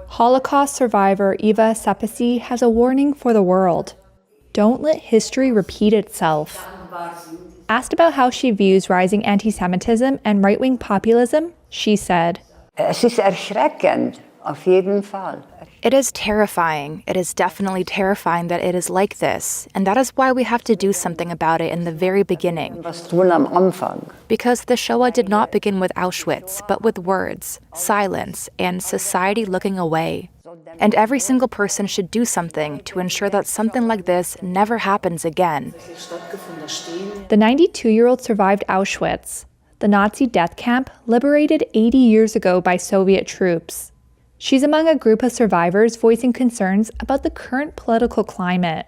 Holocaust survivor Eva Sepisi has a warning for the world. Don't let history repeat itself. Asked about how she views rising anti-Semitism and right-wing populism, she said, Es ist erschreckend, auf jeden Fall. It is terrifying. It is definitely terrifying that it is like this. And that is why we have to do something about it in the very beginning. Was tun am Anfang. Because the Shoah did not begin with Auschwitz, but with words, silence, and society looking away. And every single person should do something to ensure that something like this never happens again. The 92-year-old survived Auschwitz, the Nazi death camp liberated 80 years ago by Soviet troops. She's among a group of survivors voicing concerns about the current political climate.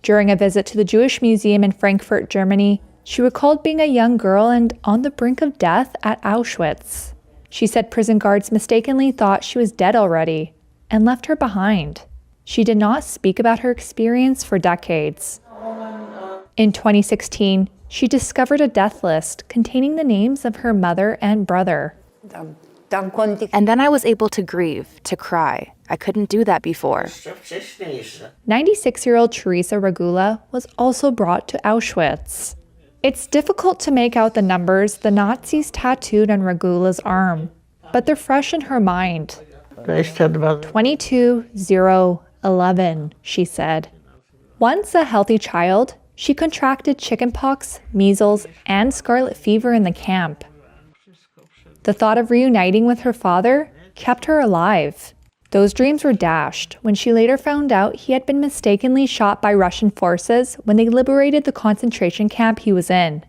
During a visit to the Jewish Museum in Frankfurt, Germany, she recalled being a young girl and on the brink of death at Auschwitz. She said prison guards mistakenly thought she was dead already and left her behind. She did not speak about her experience for decades. In 2016, she discovered a death list containing the names of her mother and brother. And then I was able to grieve, to cry. I couldn't do that before. 96-year-old Teresa Regula was also brought to Auschwitz. It's difficult to make out the numbers the Nazis tattooed on Regula's arm, but they're fresh in her mind. 22-0-11, she said. Once a healthy child, she contracted chickenpox, measles, and scarlet fever in the camp. The thought of reuniting with her father kept her alive. Those dreams were dashed when she later found out he had been mistakenly shot by Russian forces when they liberated the concentration camp he was in.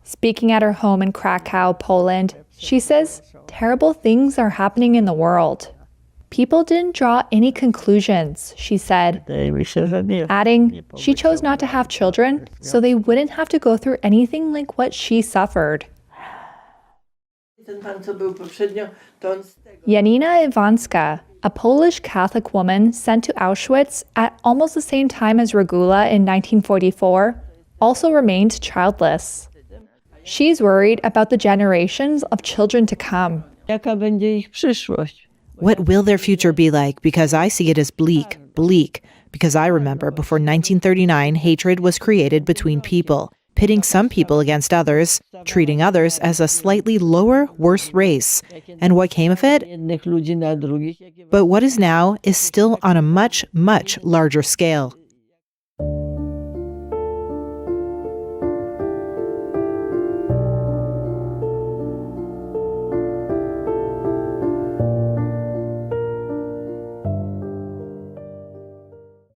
Speaking at her home in Krakow, Poland, she says terrible things are happening in the world. People didn't draw any conclusions, she said, adding she chose not to have children so they wouldn't have to go through anything like what she suffered. Janina Iwanska, a Polish Catholic woman sent to Auschwitz at almost the same time as Regula in 1944, also remained childless. She's worried about the generations of children to come. What will their future be like? Because I see it as bleak. Because I remember before 1939, hatred was created between people, pitting some people against others, treating others as a slightly lower, worse race. And what came of it? But what is now is still on a much, much larger scale.